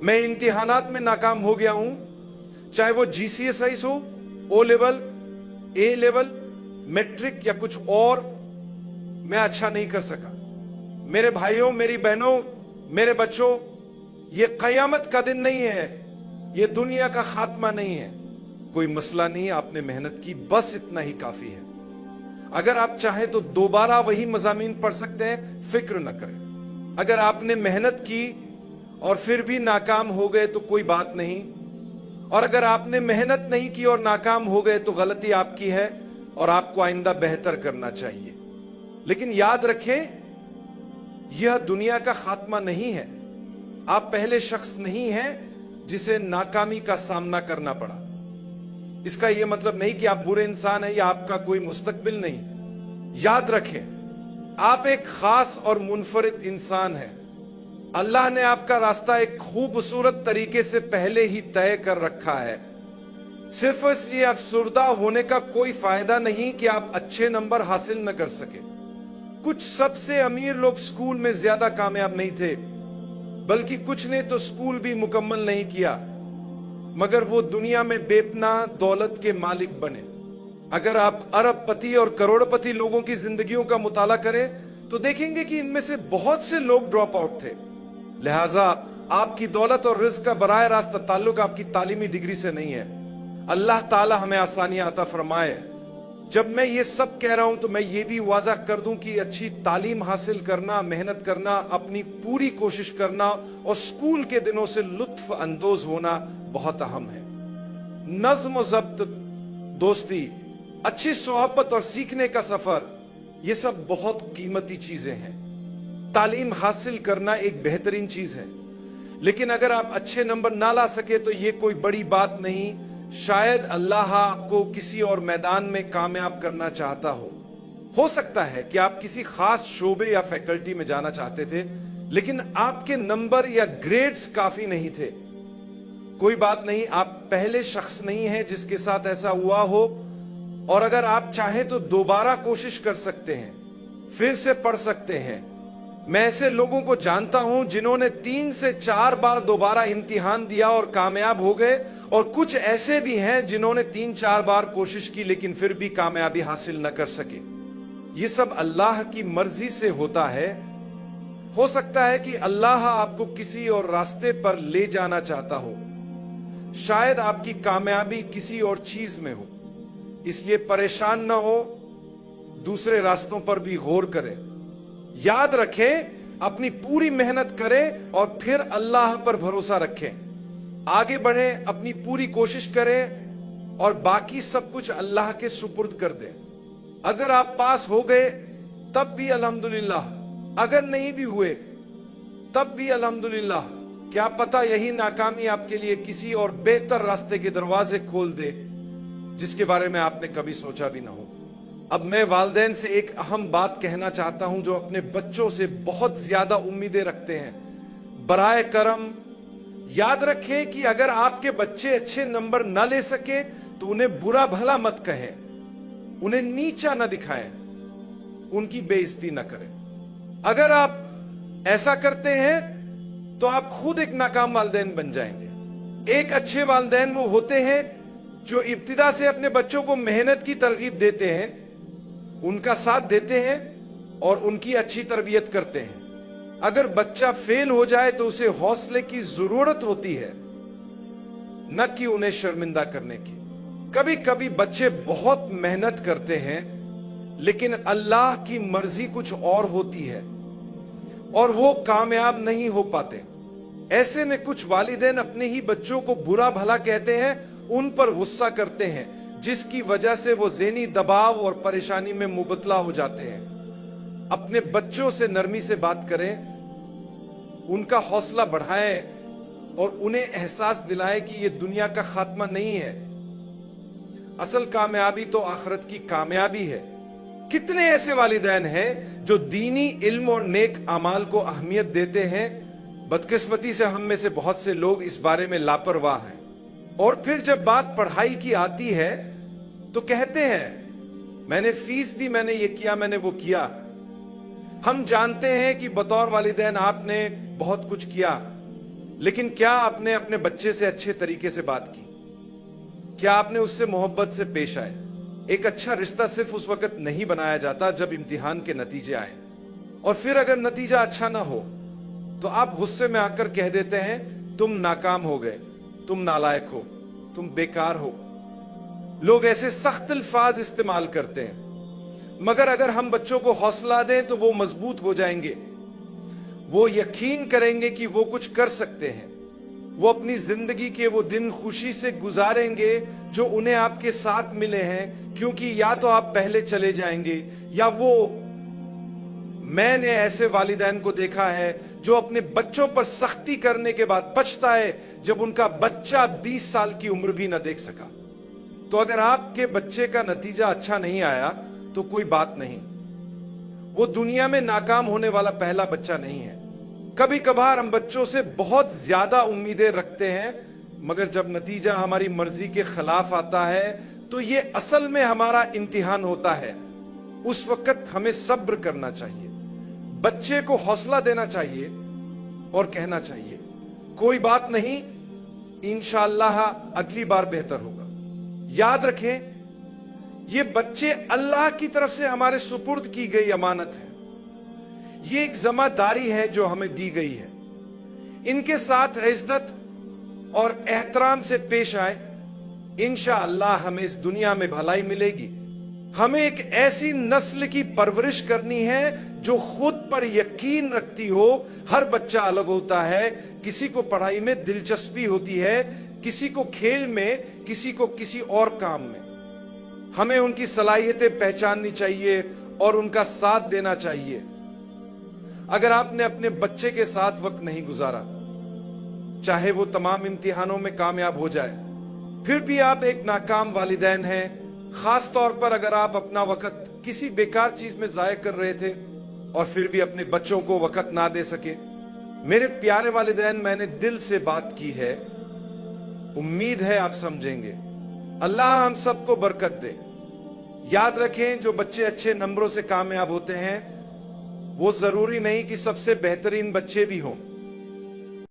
मैं इम्तिहानात में नाकाम हो गया हूं, चाहे वो GCSE हो, O level, A level, matric या कुछ और। मैं अच्छा नहीं कर सका। मेरे भाइयों, मेरी बहनों, मेरे बच्चों, ये कयामत का दिन नहीं है, ये दुनिया का खात्मा नहीं है। कोई मसला नहीं, आपने मेहनत की, बस इतना ही काफी है। अगर आप चाहें तो दोबारा वही मज़ामीन पढ़ सकते हैं, फिक्र न करें। अगर आपने मेहनत की और फिर भी नाकाम हो गए तो कोई बात नहीं, और अगर आपने मेहनत नहीं की और नाकाम हो गए तो गलती आपकी है और आपको आइंदा बेहतर करना चाहिए। लेकिन याद रखें, यह दुनिया का खात्मा नहीं है। आप पहले शख्स नहीं हैं जिसे नाकामी का सामना करना पड़ा। इसका यह मतलब नहीं कि आप बुरे इंसान हैं या आपका कोई मुस्तकबिल नहीं। याद रखें, आप एक खास और मुनफरिद इंसान हैं। अल्लाह ने आपका रास्ता एक खूबसूरत तरीके से पहले ही तय कर रखा है। सिर्फ इसलिए अफसुर्दा होने का कोई फायदा नहीं कि आप अच्छे नंबर हासिल न कर सके। कुछ सबसे अमीर लोग स्कूल में ज्यादा कामयाब नहीं थे, बल्कि कुछ ने तो स्कूल भी मुकम्मल नहीं किया, मगर वो दुनिया में बेपनाह दौलत के मालिक बने। अगर आप अरबपति और करोड़पति लोगों की जिंदगियों का मुताला करें तो देखेंगे कि इनमें से बहुत से लोग ड्रॉप आउट थे। लिहाजा आपकी दौलत और रिज्क का बराह रास्त ताल्लुक आपकी तालीमी डिग्री से नहीं है। अल्लाह ताला हमें आसानियां अता फरमाए। जब मैं ये सब कह रहा हूं तो मैं ये भी वाज़ा कर दूं कि अच्छी तालीम हासिल करना, मेहनत करना, अपनी पूरी कोशिश करना और स्कूल के दिनों से लुत्फ अंदोज होना बहुत अहम है। नज्म ज़ब्त, दोस्ती, अच्छी सोहबत और सीखने का सफर, ये सब बहुत कीमती चीजें हैं। तालीम हासिल करना एक बेहतरीन चीज है, लेकिन अगर आप अच्छे नंबर ना ला सके तो ये कोई बड़ी बात नहीं। शायद अल्लाह आपको किसी और मैदान में कामयाब करना चाहता हो सकता है कि आप किसी खास शोबे या फैकल्टी में जाना चाहते थे, लेकिन आपके नंबर या ग्रेड्स काफी नहीं थे। कोई बात नहीं, आप पहले शख्स नहीं हैं जिसके साथ ऐसा हुआ हो, और अगर आप चाहें तो दोबारा कोशिश कर सकते हैं, फिर से पढ़ सकते हैं। मैं ऐसे लोगों को जानता हूं जिन्होंने 3 से 4 बार दोबारा इम्तिहान दिया और कामयाब हो गए, और कुछ ऐसे भी हैं जिन्होंने 3-4 बार कोशिश की लेकिन फिर भी कामयाबी हासिल न कर सके। ये सब अल्लाह की मर्जी से होता है। हो सकता है कि अल्लाह आपको किसी और रास्ते पर ले जाना चाहता हो, शायद आपकी कामयाबी किसी और चीज में हो। इसलिए परेशान न हो, दूसरे रास्तों पर भी गौर करें। याद रखें, अपनी पूरी मेहनत करें और फिर अल्लाह पर भरोसा रखें। आगे बढ़ें, अपनी पूरी कोशिश करें और बाकी सब कुछ अल्लाह के सुपुर्द कर दें। अगर आप पास हो गए तब भी अल्हम्दुलिल्लाह, अगर नहीं भी हुए तब भी अल्हम्दुलिल्लाह। क्या पता यही नाकामी आपके लिए किसी और बेहतर रास्ते के दरवाजे खोल दे जिसके बारे में आपने कभी सोचा भी ना हो। अब मैं वालिदैन से एक अहम बात कहना चाहता हूं जो अपने बच्चों से बहुत ज्यादा उम्मीदें रखते हैं। बराए करम याद रखें कि अगर आपके बच्चे अच्छे नंबर ना ले सके तो उन्हें बुरा भला मत कहें, उन्हें नीचा न दिखाएं, उनकी बेइज्जती न करें। अगर आप ऐसा करते हैं तो आप खुद एक नाकाम वालिदैन बन जाएंगे। एक अच्छे वालिदैन वो होते हैं जो इब्तिदा से अपने बच्चों को मेहनत की तरगीब देते हैं, उनका साथ देते हैं और उनकी अच्छी तरबियत करते हैं। अगर बच्चा फेल हो जाए तो उसे हौसले की जरूरत होती है, न कि उन्हें शर्मिंदा करने की। कभी कभी बच्चे बहुत मेहनत करते हैं, लेकिन अल्लाह की मर्जी कुछ और होती है और वो कामयाब नहीं हो पाते। ऐसे में कुछ वालिदैन अपने ही बच्चों को बुरा भला कहते हैं, उन पर गुस्सा करते हैं, जिसकी वजह से वो ज़हनी दबाव और परेशानी में मुबतला हो जाते हैं। अपने बच्चों से नरमी से बात करें, उनका हौसला बढ़ाएं और उन्हें एहसास दिलाएं कि ये दुनिया का खात्मा नहीं है। असल कामयाबी तो आखिरत की कामयाबी है। कितने ऐसे वालिदैन हैं जो दीनी इल्म और नेक अमाल को अहमियत देते हैं। बदकिस्मती से हम में से बहुत से लोग इस बारे में लापरवाह हैं, और फिर जब बात पढ़ाई की आती है तो कहते हैं मैंने फीस दी, मैंने ये किया, मैंने वो किया। हम जानते हैं कि बतौर वालिदैन आपने बहुत कुछ किया, लेकिन क्या आपने अपने बच्चे से अच्छे तरीके से बात की? क्या आपने उससे मोहब्बत से पेश आए? एक अच्छा रिश्ता सिर्फ उस वक्त नहीं बनाया जाता जब इम्तिहान के नतीजे आए, और फिर अगर नतीजा अच्छा ना हो तो आप गुस्से में आकर कह देते हैं तुम नाकाम हो गए, तुम नालायक हो, तुम बेकार हो। लोग ऐसे सख्त अल्फाज इस्तेमाल करते हैं, मगर अगर हम बच्चों को हौसला दें तो वो मजबूत हो जाएंगे, वो यकीन करेंगे कि वो कुछ कर सकते हैं, वो अपनी जिंदगी के वो दिन खुशी से गुजारेंगे जो उन्हें आपके साथ मिले हैं, क्योंकि या तो आप पहले चले जाएंगे या वो। मैंने ऐसे वालिदैन को देखा है जो अपने बच्चों पर सख्ती करने के बाद पछता है जब उनका बच्चा 20 साल की उम्र भी न देख सका। तो अगर आपके बच्चे का नतीजा अच्छा नहीं आया तो कोई बात नहीं, वो दुनिया में नाकाम होने वाला पहला बच्चा नहीं है। कभी कभार हम बच्चों से बहुत ज्यादा उम्मीदें रखते हैं, मगर जब नतीजा हमारी मर्जी के खिलाफ आता है तो ये असल में हमारा इम्तिहान होता है। उस वक्त हमें सब्र करना चाहिए, बच्चे को हौसला देना चाहिए और कहना चाहिए कोई बात नहीं, इंशाअल्लाह अगली बार बेहतर होगा। याद रखें, ये बच्चे अल्लाह की तरफ से हमारे सुपुर्द की गई अमानत है, ये एक जिम्मेदारी है जो हमें दी गई है। इनके साथ इज्जत और एहतराम से पेश आए, इंशाअल्लाह हमें इस दुनिया में भलाई मिलेगी। हमें एक ऐसी नस्ल की परवरिश करनी है जो खुद पर यकीन रखती हो। हर बच्चा अलग होता है, किसी को पढ़ाई में दिलचस्पी होती है, किसी को खेल में, किसी को किसी और काम में। हमें उनकी सलाहियतें पहचाननी चाहिए और उनका साथ देना चाहिए। अगर आपने अपने बच्चे के साथ वक्त नहीं गुजारा, चाहे वो तमाम इम्तिहानों में कामयाब हो जाए, फिर भी आप एक नाकाम वालिदैन हैं। खास तौर पर अगर आप अपना वक्त किसी बेकार चीज में जाया कर रहे थे और फिर भी अपने बच्चों को वक्त ना दे सके। मेरे प्यारे वालिदैन, मैंने दिल से बात की है, उम्मीद है आप समझेंगे। अल्लाह हम सबको बरकत दे। याद रखें, जो बच्चे अच्छे नंबरों से कामयाब होते हैं वो जरूरी नहीं कि सबसे बेहतरीन बच्चे भी हों।